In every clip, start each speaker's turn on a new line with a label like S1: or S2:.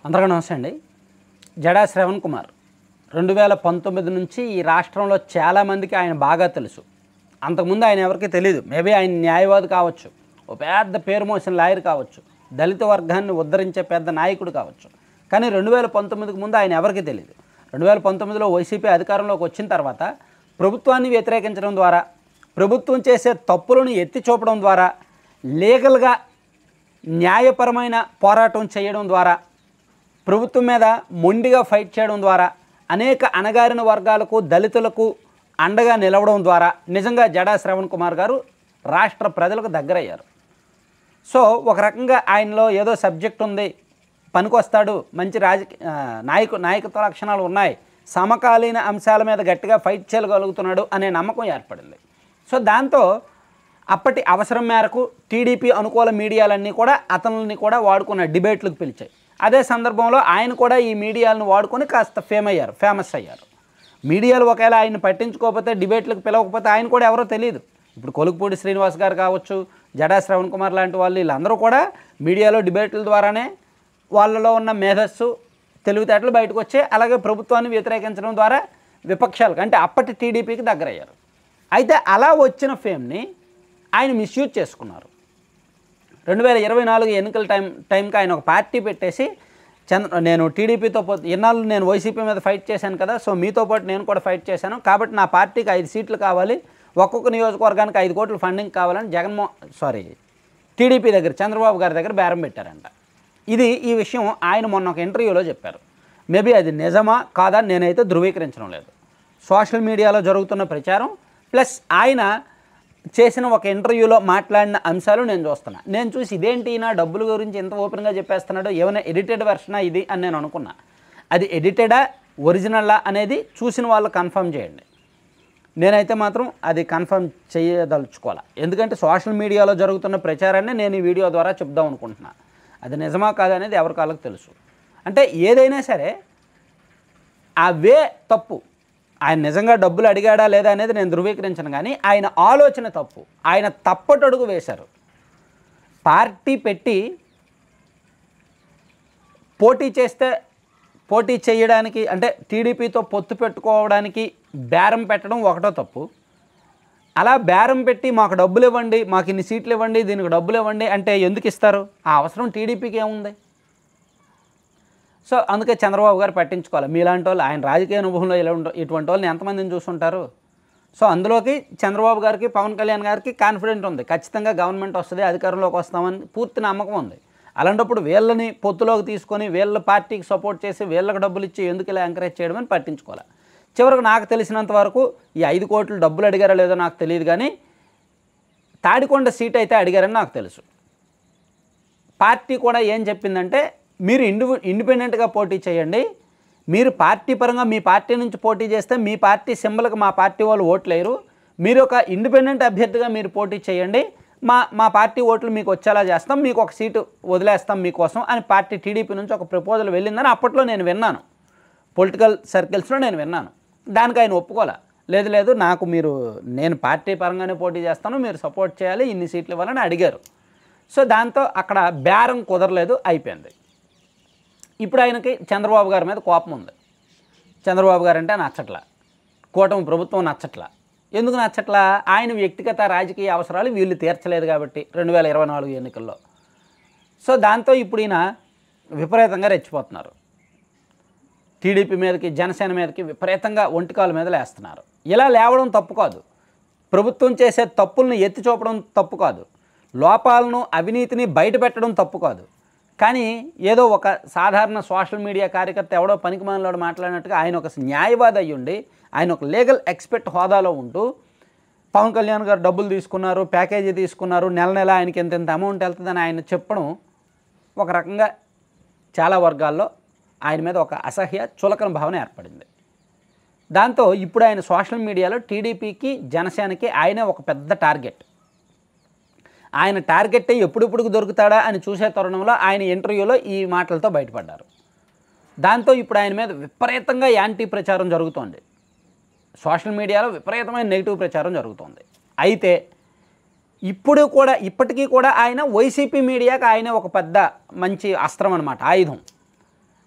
S1: అందరికీ నమస్తే అండి. జడా శ్రవణ్ కుమార్ 2019 నుంచి ఈ రాష్ట్రంలో చాలామందికి ఆయన బాగా తెలుసు. అంతకుముందు ఆయన ఎవరికీ తెలియదు. మేబీ ఆయన న్యాయవాది కావచ్చు, ఓ పెద్ద పేరు మోసిన లాయర్ కావచ్చు, దళిత వర్గాన్ని ఉద్ధరించే పెద్ద నాయకుడు కావచ్చు. కానీ 2019కి ముందు ఆయన ఎవరికీ తెలియదు. 2019లో వైసీపీ అధికారంలోకి వచ్చిన తర్వాత ప్రభుత్వాన్ని వ్యతిరేకించడం ద్వారా, ప్రభుత్వం చేసే తప్పులను ఎత్తి చూపడం ద్వారా, లీగల్గా న్యాయపరమైన పోరాటం చేయడం ద్వారా, ప్రభుత్వం మీద మొండిగా ఫైట్ చేయడం ద్వారా, అనేక అణగారిన వర్గాలకు దళితులకు అండగా నిలవడం ద్వారా నిజంగా జడా శ్రవణ్ కుమార్ గారు రాష్ట్ర ప్రజలకు దగ్గరయ్యారు. సో ఒక రకంగా ఆయనలో ఏదో సబ్జెక్ట్ ఉంది, పనికొస్తాడు, మంచి నాయకత్వ లక్షణాలు ఉన్నాయి, సమకాలీన అంశాల మీద గట్టిగా ఫైట్ చేయగలుగుతున్నాడు అనే నమ్మకం ఏర్పడింది. సో దాంతో అప్పటి అవసరం మేరకు టీడీపీ అనుకూల మీడియాలన్నీ కూడా అతనిని కూడా వాడుకున్న డిబేట్లకు పిలిచాయి. అదే సందర్భంలో ఆయన కూడా ఈ మీడియాలను వాడుకొని కాస్త ఫేమస్ అయ్యారు. మీడియాలు ఒకవేళ ఆయన పట్టించుకోకపోతే, డిబేట్లకు పిలవకపోతే ఆయన కూడా ఎవరో తెలియదు. ఇప్పుడు కొలుకుపూడి శ్రీనివాస్ గారు కావచ్చు, జడా శ్రవణ్ కుమార్ లాంటి వాళ్ళు, వీళ్ళందరూ కూడా మీడియాలో డిబేట్ల ద్వారానే వాళ్ళలో ఉన్న మేధస్సు, తెలివితేటలు బయటకు వచ్చే, అలాగే ప్రభుత్వాన్ని వ్యతిరేకించడం ద్వారా విపక్షాలకు అంటే అప్పటి టీడీపీకి దగ్గరయ్యారు. అయితే అలా వచ్చిన ఫేమ్ని ఆయన మిస్యూజ్ చేసుకున్నారు. 2024 ఎన్నికల టైంకి ఆయన ఒక పార్టీ పెట్టేసి, నేను టీడీపీతో ఇన్నాళ్ళు నేను వైసీపీ మీద ఫైట్ చేశాను కదా, సో మీతో పాటు నేను కూడా ఫైట్ చేశాను, కాబట్టి నా పార్టీకి 5 సీట్లు కావాలి, ఒక్కొక్క నియోజకవర్గానికి 5 కోట్ల ఫండింగ్ కావాలని టీడీపీ దగ్గర చంద్రబాబు గారి దగ్గర బేరం పెట్టారంట. ఈ విషయం ఆయన మొన్న ఒక ఇంటర్వ్యూలో చెప్పారు. మేబీ అది నిజమా కాదా నేనైతే ధృవీకరించడం లేదు. సోషల్ మీడియాలో జరుగుతున్న ప్రచారం ప్లస్ ఆయన చేసిన ఒక ఇంటర్వ్యూలో మాట్లాడిన అంశాలు నేను చూసి ఇదేంటి నా డబ్బుల గురించి ఎంత ఓపెన్గా చెప్పేస్తున్నాడో, ఏమైనా ఎడిటెడ్ వెర్షనా ఇది అని నేను అనుకున్నా. అది ఎడిటెడా ఒరిజినల్లా అనేది చూసిన వాళ్ళు కన్ఫర్మ్ చేయండి. నేనైతే మాత్రం అది కన్ఫర్మ్ చేయదలుచుకోవాలి. ఎందుకంటే సోషల్ మీడియాలో జరుగుతున్న ప్రచారాన్ని నేను ఈ వీడియో ద్వారా చెప్దాం అనుకుంటున్నా. అది నిజమా కాదా అనేది ఎవరి కాళ్ళకు తెలుసు. అంటే ఏదైనా సరే ఆ వే తప్పు. ఆయన నిజంగా డబ్బులు అడిగాడా లేదా అనేది నేను ధృవీకరించను, కానీ ఆయన ఆలోచన తప్పు. ఆయన తప్పటడుగు వేశారు. పార్టీ పెట్టి పోటీ చేయడానికి అంటే టీడీపీతో పొత్తు పెట్టుకోవడానికి బేరం పెట్టడం ఒకటో తప్పు. అలా బేరం పెట్టి మాకు డబ్బులు ఇవ్వండి, మాకు ఇన్ని సీట్లు ఇవ్వండి, దీనికి డబ్బులు ఇవ్వండి అంటే ఎందుకు ఇస్తారు? ఆ అవసరం టీడీపీకి ఏముంది? సో అందుకే చంద్రబాబు గారు పట్టించుకోవాలి. మీలాంటి వాళ్ళు, ఆయన రాజకీయ అనుభవంలో ఇటువంటి వాళ్ళని ఎంతమందిని చూస్తుంటారు? సో అందులోకి చంద్రబాబు గారికి, పవన్ కళ్యాణ్ గారికి కాన్ఫిడెంట్ ఉంది, ఖచ్చితంగా గవర్నమెంట్ వస్తుంది, అధికారంలోకి వస్తామని పూర్తి నమ్మకం ఉంది. అలాంటప్పుడు వీళ్ళని పొత్తులోకి తీసుకొని వీళ్ళ పార్టీకి సపోర్ట్ చేసి వీళ్ళకి డబ్బులు ఇచ్చి ఎందుకు ఇలా ఎంకరేజ్ చేయడం అని పట్టించుకోవాలి. చివరికి నాకు తెలిసినంత వరకు ఈ 5 కోట్లు డబ్బులు అడిగారో లేదో నాకు తెలియదు, కానీ తాడికొండ సీట్ అయితే అడిగారని నాకు తెలుసు. పార్టీ కూడా ఏం చెప్పిందంటే, మీరు ఇండిపెండెంట్గా పోటీ చేయండి, మీరు పార్టీ పరంగా మీ పార్టీ నుంచి పోటీ చేస్తే మీ పార్టీ సింబల్కి మా పార్టీ వాళ్ళు ఓట్లేరు, మీరు ఒక ఇండిపెండెంట్ అభ్యర్థిగా మీరు పోటీ చేయండి, మా పార్టీ ఓట్లు మీకు వచ్చేలా చేస్తాం, మీకు ఒక సీటు వదిలేస్తాం మీకోసం అని పార్టీ టీడీపీ నుంచి ఒక ప్రపోజల్ వెళ్ళిందని అప్పట్లో నేను విన్నాను, పొలిటికల్ సర్కిల్స్లో నేను విన్నాను. దానికి ఆయన ఒప్పుకోలే. లేదు నేను పార్టీ పరంగానే పోటీ చేస్తాను, మీరు సపోర్ట్ చేయాలి, ఇన్ని సీట్లు ఇవ్వాలని అడిగారు. సో దాంతో అక్కడ బేరం కుదరలేదు, అయిపోయింది. ఇప్పుడు ఆయనకి చంద్రబాబు గారి మీద కోపం ఉంది. చంద్రబాబు గారు అంటే నచ్చట్లా, కూటమి ప్రభుత్వం నచ్చట్లా. ఎందుకు నచ్చట్లా? ఆయన వ్యక్తిగత రాజకీయ అవసరాలు వీళ్ళు తీర్చలేదు కాబట్టి 2024 ఎన్నికల్లో. సో దాంతో ఇప్పుడు ఈయన విపరీతంగా రెచ్చిపోతున్నారు. టీడీపీ మీదకి, జనసేన మీదకి విపరీతంగా ఒంటికాల మీద లేస్తున్నారు. ఇలా లేవడం తప్పు కాదు, ప్రభుత్వం చేసే తప్పులను ఎత్తి చూపడం తప్పు కాదు, లోపాలను అవినీతిని బయటపెట్టడం తప్పు కాదు. కానీ ఏదో ఒక సాధారణ సోషల్ మీడియా కార్యకర్త ఎవడో పనికిమాలినోడు మాట్లాడినట్టుగా ఆయన ఒక న్యాయవాది అయ్యుండి, ఆయన ఒక లీగల్ ఎక్స్పర్ట్ హోదాలో ఉంటూ, పవన్ కళ్యాణ్ గారు డబ్బులు తీసుకున్నారు, ప్యాకేజీ తీసుకున్నారు, నెల ఆయనకి ఎంత అమౌంట్ వెళ్తుందని ఆయన చెప్పడం ఒక రకంగా చాలా వర్గాల్లో ఆయన మీద ఒక అసహ్య చులకన భావన ఏర్పడింది. దాంతో ఇప్పుడు ఆయన సోషల్ మీడియాలో టీడీపీకి, జనసేనకి ఆయనే ఒక పెద్ద టార్గెట్. ఆయన టార్గెట్ ఎప్పుడిప్పుడు దొరుకుతాడా అని చూసే తరుణంలో ఆయన ఇంటర్వ్యూలో ఈ మాటలతో బయటపడ్డారు. దాంతో ఇప్పుడు ఆయన మీద విపరీతంగా యాంటీ ప్రచారం జరుగుతోంది. సోషల్ మీడియాలో విపరీతమైన నెగిటివ్ ప్రచారం జరుగుతోంది. అయితే ఇప్పటికీ కూడా ఆయన వైసీపీ మీడియాకి ఆయన ఒక పెద్ద మంచి అస్త్రం అన్నమాట, ఆయుధం.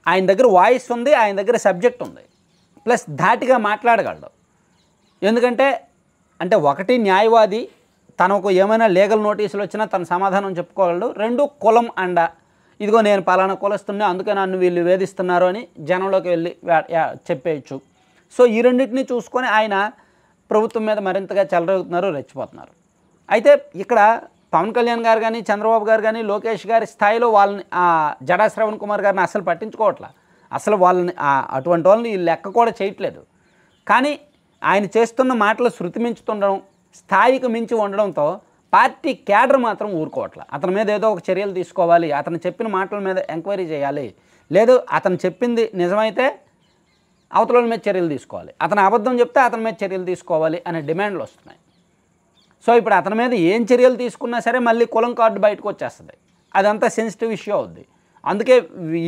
S1: ఆయన దగ్గర వాయిస్ ఉంది, ఆయన దగ్గర సబ్జెక్ట్ ఉంది, ప్లస్ ధాటిగా మాట్లాడగలడు. ఎందుకంటే అంటే ఒకటి న్యాయవాది, తనకు ఏమైనా లీగల్ నోటీసులు వచ్చినా తన సమాధానం చెప్పుకోగలడు. రెండు కులం అండ, ఇదిగో నేను పలానా కులస్తున్నా అందుకే నన్ను వీళ్ళు వేధిస్తున్నారు అని జనంలోకి వెళ్ళి చెప్పేయచ్చు. సో ఈ రెండింటిని చూసుకొని ఆయన ప్రభుత్వం మీద మరింతగా చెలరేగుతున్నారు, రెచ్చిపోతున్నారు. అయితే ఇక్కడ పవన్ కళ్యాణ్ గారు కానీ, చంద్రబాబు గారు కానీ, లోకేష్ గారి స్థాయిలో వాళ్ళని జడా శ్రవణ్ కుమార్ గారిని అసలు పట్టించుకోవట్లా. అసలు వాళ్ళని అటువంటి వాళ్ళని లెక్క కూడా చేయట్లేదు. కానీ ఆయన చేస్తున్న మాటలు శృతి మించుతుండడం, స్థాయికి మించి ఉండడంతో పార్టీ క్యాడర్ మాత్రం ఊరుకోవట్ల. అతని మీద ఏదో ఒక చర్యలు తీసుకోవాలి, అతను చెప్పిన మాటల మీద ఎంక్వైరీ చేయాలి, లేదు అతను చెప్పింది నిజమైతే అవతల మీద చర్యలు తీసుకోవాలి, అతను అబద్ధం చెప్తే అతని మీద చర్యలు తీసుకోవాలి అనే డిమాండ్లు వస్తున్నాయి. సో ఇప్పుడు అతని మీద ఏం చర్యలు తీసుకున్నా సరే మళ్ళీ కులం కార్డు బయటకు వచ్చేస్తుంది. అదంతా సెన్సిటివ్ ఇష్యూ అవుద్ది. అందుకే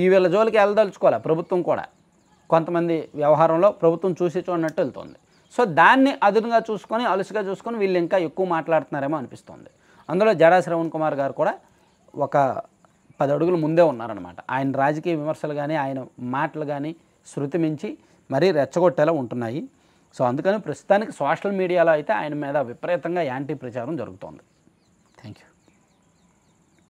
S1: ఈ వీళ్ళ జోలికి వెళ్ళదలుచుకోవాలి ప్రభుత్వం కూడా. కొంతమంది వ్యవహారంలో ప్రభుత్వం చూసి చూడనట్టు వెళ్తుంది. సో దాన్ని అదునుగా చూసుకొని, అలుసుగా చూసుకొని వీళ్ళు ఇంకా ఎక్కువ మాట్లాడుతున్నారేమో అనిపిస్తుంది. అందులో జడా శ్రవణ్ కుమార్ గారు కూడా ఒక 10 అడుగులు ముందే ఉన్నారనమాట. ఆయన రాజకీయ విమర్శలు కానీ, ఆయన మాటలు కానీ శృతి మించి మరీ రెచ్చగొట్టేలా ఉంటున్నాయి. సో అందుకని ప్రస్తుతానికి సోషల్ మీడియాలో అయితే ఆయన మీద విపరీతంగా యాంటీ ప్రచారం జరుగుతోంది. Thank you.